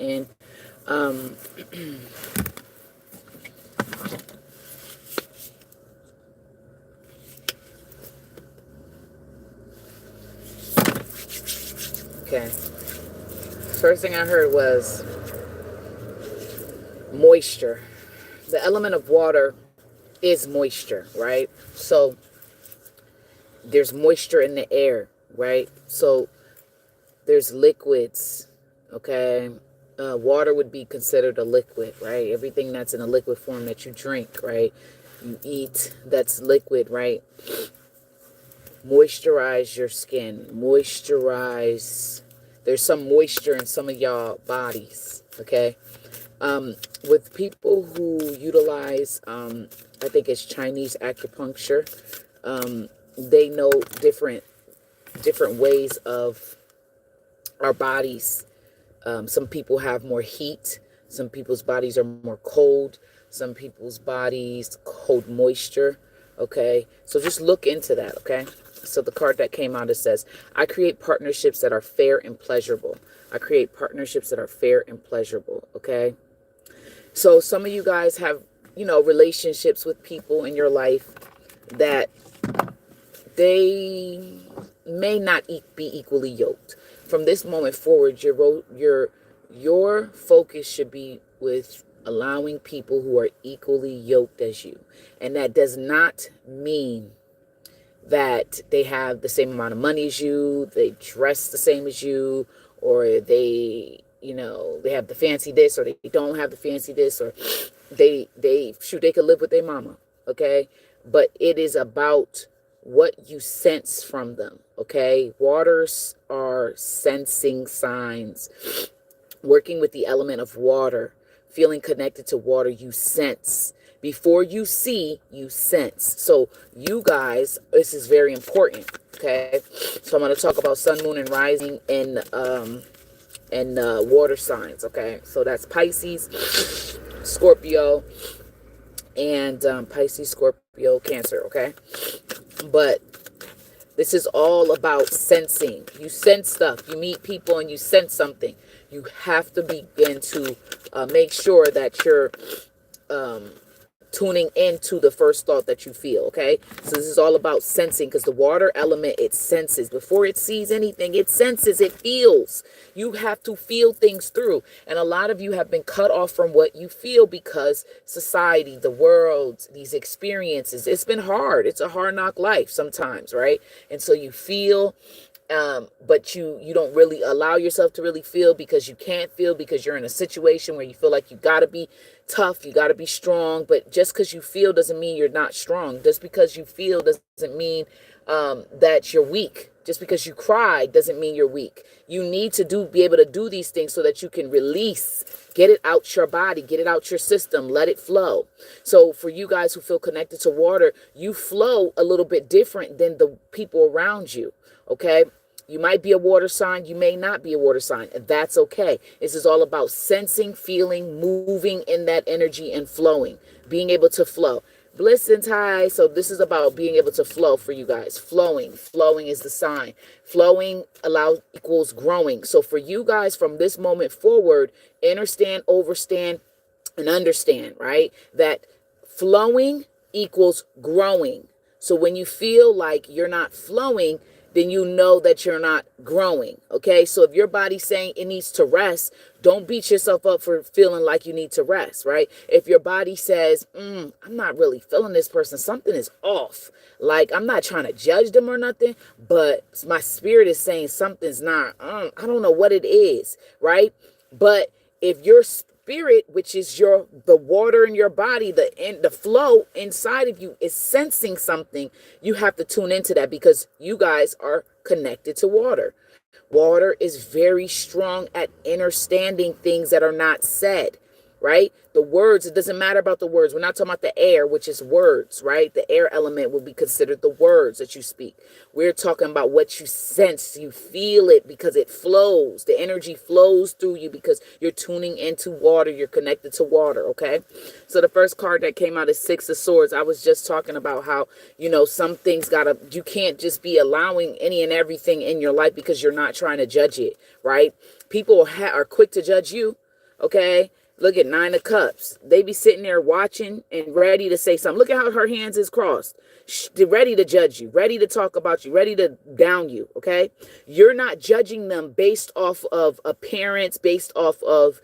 in. Um, okay. First thing I heard was moisture. The element of water is moisture, right? So there's moisture in the air, right? So there's liquids, okay? Water would be considered a liquid, right? Everything that's in a liquid form that you drink, right? You eat, that's liquid, right? Moisturize your skin. Moisturize. There's some moisture in some of y'all bodies, okay? With people who utilize, I think it's Chinese acupuncture, they know different ways of our bodies. Some people have more heat. Some people's bodies are more cold. Some people's bodies hold moisture. Okay, so just look into that. Okay, so the card that came out, it says, I create partnerships that are fair and pleasurable. I create partnerships that are fair and pleasurable. Okay, so some of you guys have, relationships with people in your life that they may not be equally yoked. From this moment forward, your focus should be with allowing people who are equally yoked as you. And that does not mean that they have the same amount of money as you, they dress the same as you, or they have the fancy this, or they don't have the fancy this, or they could live with their mama, okay? But it is about what you sense from them, okay? Waters are sensing signs. Working with the element of water, feeling connected to water, you sense. Before you see, you sense. So you guys, this is very important, okay? So I'm going to talk about sun, moon, and rising in water signs, okay? So that's Pisces, Scorpio, and Pisces, Scorpio, Cancer, okay? But this is all about sensing. You sense stuff. You meet people and you sense something. You have to begin to make sure that you're tuning into the first thought that you feel, okay? So this is all about sensing, because the water element, it senses. Before it sees anything, it senses, it feels. You have to feel things through. And a lot of you have been cut off from what you feel because society, the world, these experiences, it's been hard. It's a hard knock life sometimes, right? And so you feel, but you don't really allow yourself to really feel, because you can't feel, because you're in a situation where you feel like you got to be tough, you got to be strong. But just because you feel doesn't mean you're not strong. Just because you feel doesn't mean that you're weak. Just because you cry doesn't mean you're weak. You need to be able to do these things so that you can release, get it out your body, get it out your system, let it flow. So for you guys who feel connected to water, you flow a little bit different than the people around you, okay? You might be a water sign. You may not be a water sign. That's okay. This is all about sensing, feeling, moving in that energy and flowing, being able to flow. Bliss and tie. So this is about being able to flow for you guys. Flowing. Flowing is the sign. Flowing equals growing. So for you guys, from this moment forward, understand, overstand, and understand, right? That flowing equals growing. So when you feel like you're not flowing, then you know that you're not growing, okay? So if your body's saying it needs to rest, don't beat yourself up for feeling like you need to rest, right? If your body says, I'm not really feeling this person, something is off. Like, I'm not trying to judge them or nothing, but my spirit is saying something's not, I don't know what it is, right? But if your spirit, which is the water in your body, the flow inside of you is sensing something, you have to tune into that, because you guys are connected to water. Water is very strong at understanding things that are not said, right? The words, it doesn't matter about the words. We're not talking about the air, which is words, right? The air element will be considered the words that you speak. We're talking about what you sense. You feel it because it flows. The energy flows through you because you're tuning into water. You're connected to water, okay? So the first card that came out is Six of Swords. I was just talking about how, some things you can't just be allowing any and everything in your life because you're not trying to judge it, right? People are quick to judge you. Okay. Look at Nine of Cups. They be sitting there watching and ready to say something. Look at how her hands is crossed. They're ready to judge you, ready to talk about you, ready to down you. Okay. You're not judging them based off of appearance, based off of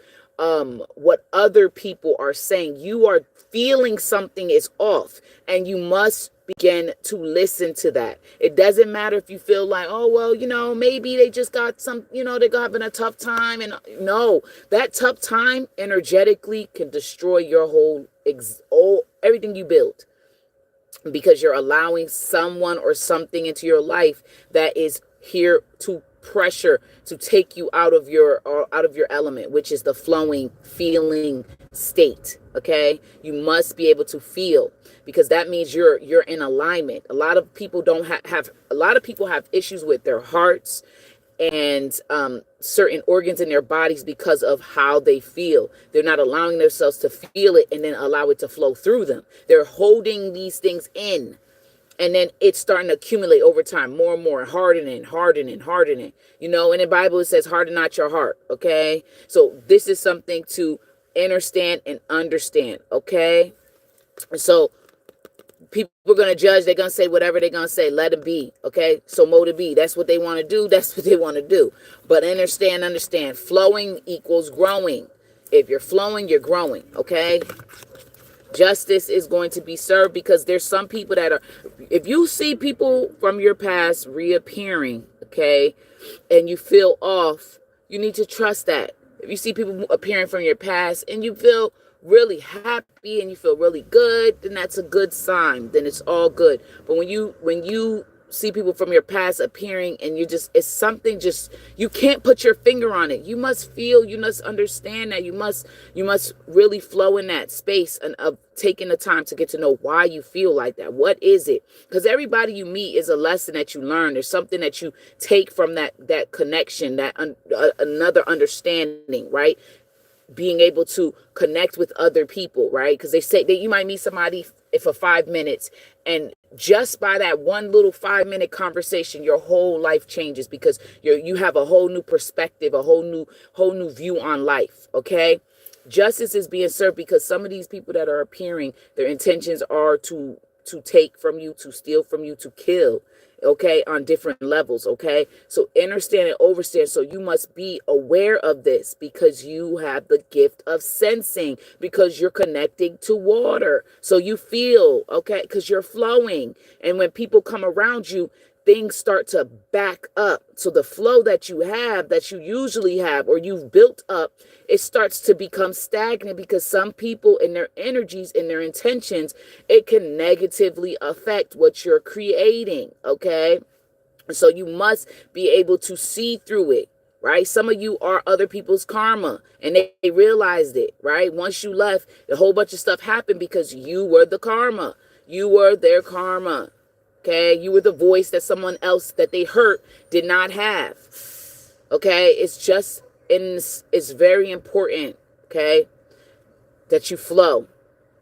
what other people are saying. You are feeling something is off, and you must begin to listen to that. It doesn't matter if you feel like, oh, well, maybe they just got some, they're having a tough time. And no, that tough time energetically can destroy your whole, everything you build, because you're allowing someone or something into your life that is here to pressure to take you out of your element, which is the flowing feeling state. Okay, you must be able to feel, because that means you're in alignment. A lot of people don't have a lot of people have issues with their hearts and certain organs in their bodies because of how they feel. They're not allowing themselves to feel it and then allow it to flow through them. They're holding these things in, and then it's starting to accumulate over time, more and more, hardening. In the Bible it says, harden not your heart. Okay, so this is something to understand and understand. Okay, so people are going to judge. They're going to say whatever they're going to say. Let it be. Okay. So mo to be. That's what they want to do. That's what they want to do. But understand. Flowing equals growing. If you're flowing, you're growing. Okay. Justice is going to be served, because there's some people that are, if you see people from your past reappearing, okay, and you feel off, you need to trust that. If you see people appearing from your past and you feel really happy and you feel really good, then that's a good sign. Then it's all good. But when you see people from your past appearing and it's something, just, you can't put your finger on it. You must feel, you must understand that you must really flow in that space and of taking the time to get to know why you feel like that. What is it? Because everybody you meet is a lesson that you learn. There's something that you take from that connection, that another understanding, right? Being able to connect with other people, right? Because they say that you might meet somebody for 5 minutes, and just by that one little 5-minute conversation, your whole life changes, because you have a whole new perspective, a whole new view on life. Okay, justice is being served, because some of these people that are appearing, their intentions are to take from you, to steal from you, to kill. Okay, on different levels. Okay, so understand and overstand. So you must be aware of this, because you have the gift of sensing, because you're connecting to water. So you feel, okay, because you're flowing. And when people come around you, things start to back up. So the flow that you have, that you usually have, or you've built up, it starts to become stagnant, because some people in their energies, in their intentions, it can negatively affect what you're creating. Okay. So you must be able to see through it, right? Some of you are other people's karma, and they realized it, right? Once you left, a whole bunch of stuff happened because you were the karma. You were their karma. Okay, you were the voice that someone else that they hurt did not have. Okay, it's very important, okay, that you flow.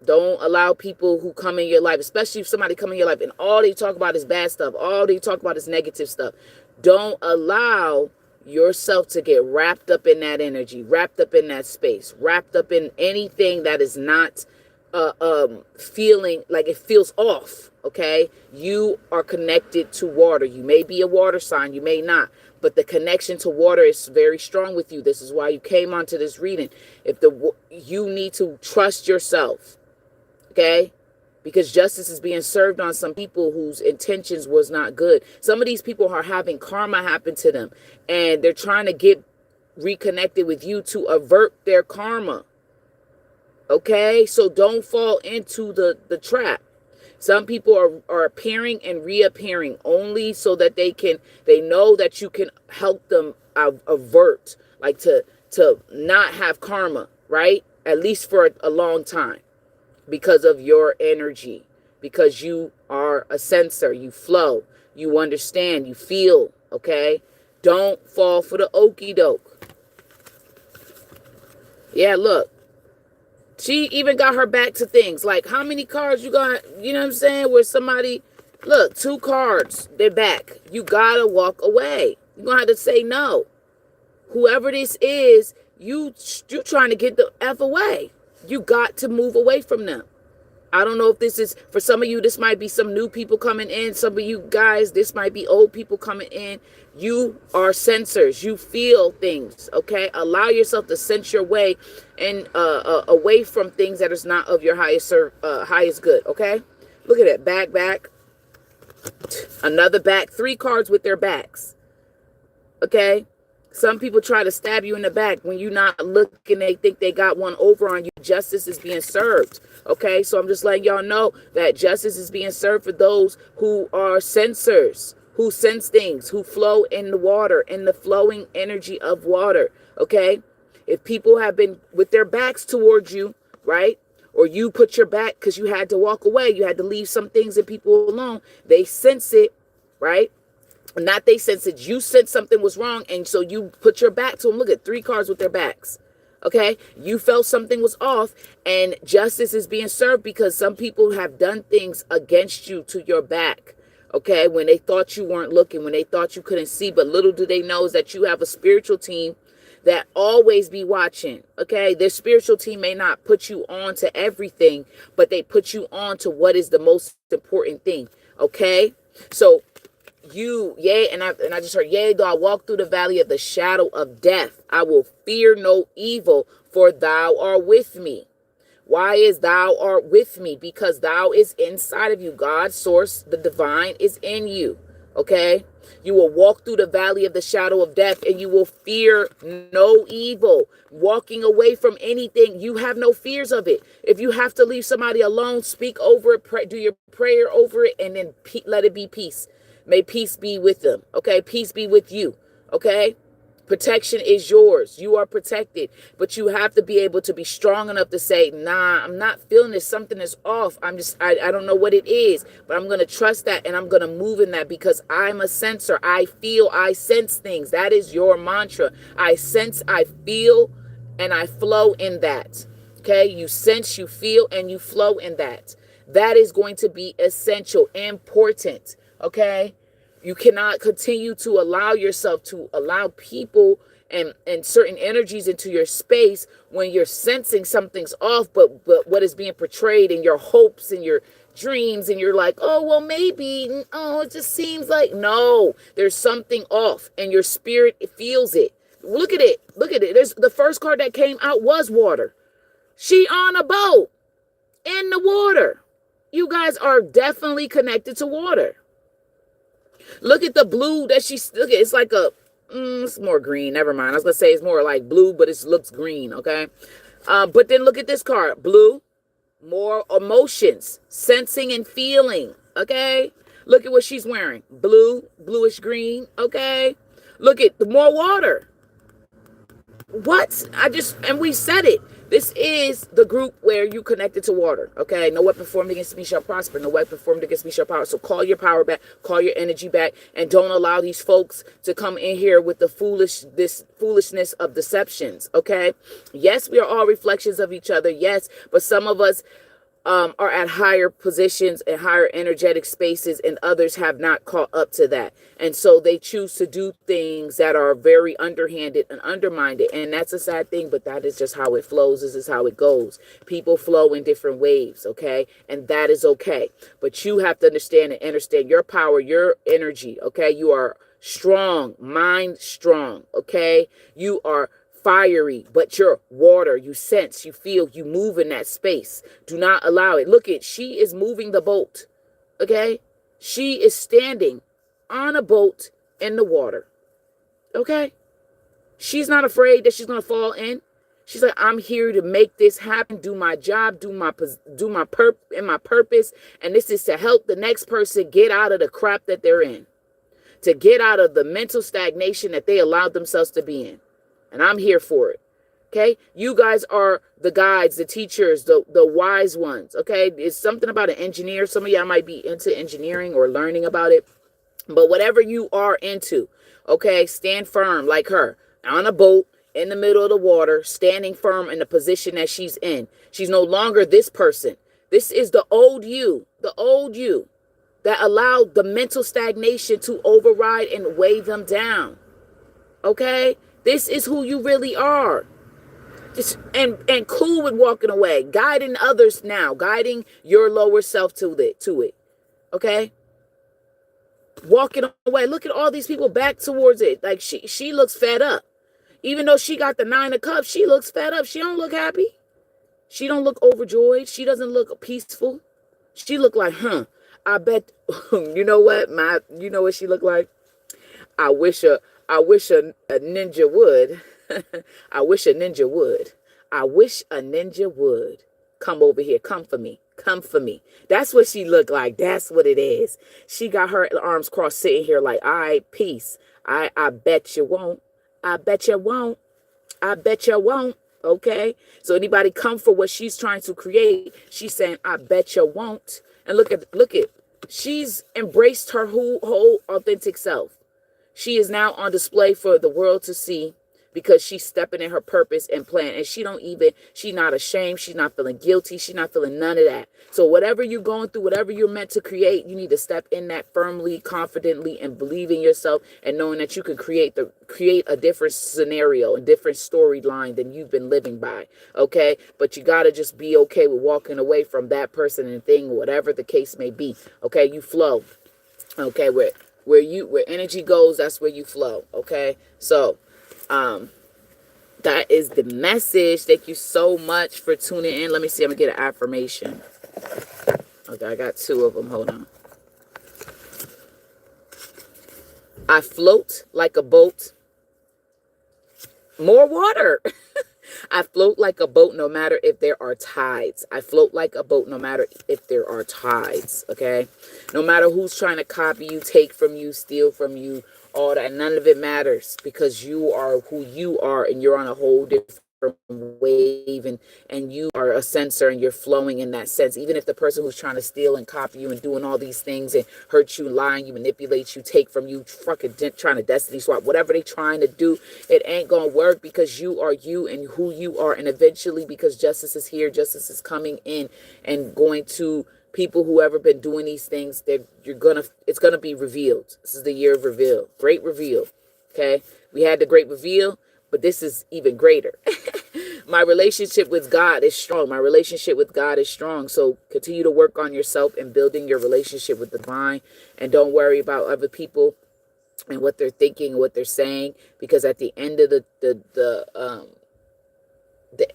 Don't allow people who come in your life, especially if somebody come in your life and all they talk about is bad stuff, all they talk about is negative stuff. Don't allow yourself to get wrapped up in that energy, wrapped up in that space, wrapped up in anything that is not feeling like it feels off. Okay, you are connected to water. You may be a water sign, you may not, but the connection to water is very strong with you. This is why you came onto this reading. You need to trust yourself, okay? Because justice is being served on some people whose intentions was not good. Some of these people are having karma happen to them, and they're trying to get reconnected with you to avert their karma. Okay, so don't fall into the trap. Some people are appearing and reappearing only so that they know that you can help them avert, like to not have karma, right? At least for a long time, because of your energy, because you are a sensor, you flow, you understand, you feel. Okay, don't fall for the okie doke. Yeah, look. She even got her back to things like, how many cards you got, you know what I'm saying, where somebody, look, 2 cards, they're back. You gotta walk away. You're gonna have to say no. Whoever this is, you trying to get the F away. You got to move away from them. I don't know if this is, for some of you, this might be some new people coming in. Some of you guys, this might be old people coming in. You are sensors. You feel things, okay? Allow yourself to sense your way and away from things that is not of your highest good, okay? Look at it. Back. Another back. 3 cards with their backs, okay? Some people try to stab you in the back when you're not looking. They think they got one over on you. Justice is being served. Okay, so I'm just letting y'all know that justice is being served for those who are sensors, who sense things, who flow in the water, in the flowing energy of water. Okay, if people have been with their backs towards you, right? Or you put your back because you had to walk away. You had to leave some things and people alone. They sense it, right? Not they sense it. You sense something was wrong. And so you put your back to them. Look at 3 cards with their backs. Okay. You felt something was off and justice is being served because some people have done things against you to your back. Okay. When they thought you weren't looking, when they thought you couldn't see, but little do they know is that you have a spiritual team that always be watching. Okay. Their spiritual team may not put you on to everything, but they put you on to what is the most important thing. Okay. So and I just heard, yea, though I walk through the valley of the shadow of death, I will fear no evil, for thou art with me. Why is thou art with me? Because thou is inside of you. God's source, the divine, is in you. Okay? You will walk through the valley of the shadow of death and you will fear no evil. Walking away from anything, you have no fears of it. If you have to leave somebody alone, speak over it, do your prayer over it, and then let it be peace. May peace be with them. Okay. Peace be with you. Okay. Protection is yours. You are protected, but you have to be able to be strong enough to say, nah, I'm not feeling this. Something is off. I don't know what it is, but I'm going to trust that. And I'm going to move in that because I'm a sensor. I feel, I sense things. That is your mantra. I sense, I feel, and I flow in that. Okay. You sense, you feel, and you flow in that. That is going to be essential, important. Okay, you cannot continue to allow yourself to allow people and certain energies into your space when you're sensing something's off, but what is being portrayed in your hopes and your dreams, and you're like, oh, well, maybe, oh, it just seems like, no, there's something off, and your spirit feels it. Look at it. There's the first card that came out was water. She on a boat in the water. You guys are definitely connected to water. Look at the blue that look at. It's like it's more green. Never mind. I was going to say it's more like blue, but it looks green. Okay. But then look at this card. Blue, more emotions, sensing and feeling. Okay. Look at what she's wearing. Blue, bluish green. Okay. Look at the more water. What? And we said it. This is the group where you connected to water. Okay. No weapon formed against me shall prosper. No weapon formed against me shall power. So call your power back, call your energy back, and don't allow these folks to come in here with this foolishness of deceptions. Okay. Yes, we are all reflections of each other. Yes. But some of us are at higher positions and higher energetic spaces, and others have not caught up to that. And so they choose to do things that are very underhanded and undermined. And that's a sad thing, but that is just how it flows. This is how it goes. People flow in different waves, okay? And that is okay. But you have to understand your power, your energy, okay? You are strong, mind strong, okay? You are fiery, but you're water. You sense, you feel, you move in that space. Do not allow it. Look at, she is moving the boat. Okay. She is standing on a boat in the water. Okay. She's not afraid that she's going to fall in. She's like, I'm here to make this happen, do my job, do my purpose. And this is to help the next person get out of the crap that they're in, to get out of the mental stagnation that they allowed themselves to be in. And I'm here for it. Okay. You guys are the guides, the teachers, the wise ones. Okay. It's something about an engineer. Some of y'all might be into engineering or learning about it, but whatever you are into, okay, stand firm like her on a boat in the middle of the water, standing firm in the position that she's in. She's no longer this person. This is the old you that allowed the mental stagnation to override and weigh them down. Okay. This is who you really are. Just and cool with walking away, guiding others now, guiding your lower self to it. Okay? Walking away. Look at all these people back towards it. Like she looks fed up. Even though she got the 9 of cups, she looks fed up. She don't look happy. She don't look overjoyed. She doesn't look peaceful. She look like, I bet you know what? You know what she looked like? I wish a ninja would. I wish a ninja would. I wish a ninja would. Come over here. Come for me. Come for me. That's what she looked like. That's what it is. She got her arms crossed sitting here like, all right, peace. I bet you won't. I bet you won't. I bet you won't. Okay? So anybody come for what she's trying to create, she's saying, I bet you won't. And look at, she's embraced her whole authentic self. She is now on display for the world to see because she's stepping in her purpose and plan. And she's not ashamed. She's not feeling guilty. She's not feeling none of that. So whatever you're going through, whatever you're meant to create, you need to step in that firmly, confidently, and believe in yourself and knowing that you can create a different scenario, a different storyline than you've been living by. Okay. But you got to just be okay with walking away from that person and thing, whatever the case may be. Okay. You flow. Okay. Where energy goes, that's where you flow. Okay. So, that is the message. Thank you so much for tuning in. Let me see. I'm gonna get an affirmation. Okay, I got 2 of them. Hold on. I float like a boat. More water. I float like a boat no matter if there are tides. I float like a boat no matter if there are tides. Okay? No matter who's trying to copy you, take from you, steal from you, all that, none of it matters because you are who you are and you're on a whole different wave and you are a sensor and you're flowing in that sense. Even if the person who's trying to steal and copy you and doing all these things and hurt you, lying, you manipulate you, take from you, fucking trying to destiny swap, whatever they trying to do, it ain't gonna work because you are you and who you are. And eventually, because justice is here, justice is coming in and going to people who ever been doing these things, it's gonna be revealed. This is the year of reveal. Great reveal. Okay. We had the great reveal, but this is even greater. My relationship with God is strong. My relationship with God is strong. So continue to work on yourself and building your relationship with the divine. And don't worry about other people and what they're thinking, what they're saying, because at the end of the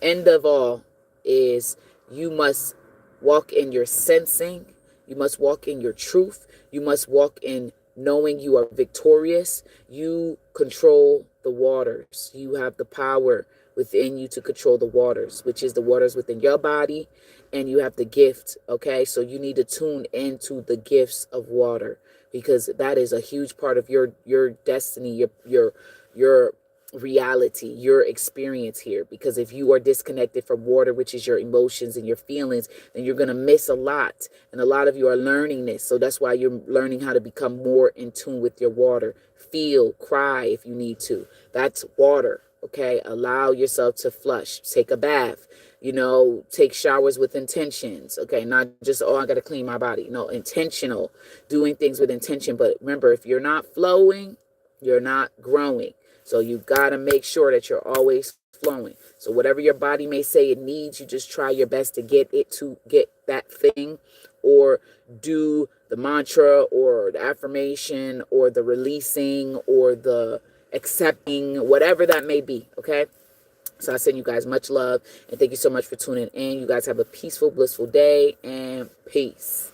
end of all is you must walk in your sensing. You must walk in your truth. You must walk in knowing you are victorious. You control the waters. You have the power within you to control the waters, which is the waters within your body. And you have the gift. Okay. So you need to tune into the gifts of water because that is a huge part of your destiny, your reality, your experience here. Because if you are disconnected from water, which is your emotions and your feelings, then you're going to miss a lot. And a lot of you are learning this. So that's why you're learning how to become more in tune with your water. Feel, cry if you need to. That's water. Okay. Allow yourself to flush, take a bath, take showers with intentions. Okay. Not just, I got to clean my body. No, intentional, doing things with intention. But remember, if you're not flowing, you're not growing. So you got to make sure that you're always flowing. So whatever your body may say it needs, you just try your best to get that thing, or do the mantra or the affirmation or the releasing or the accepting, whatever that may be. Okay. So I send you guys much love and thank you so much for tuning in. You guys have a peaceful, blissful day and peace.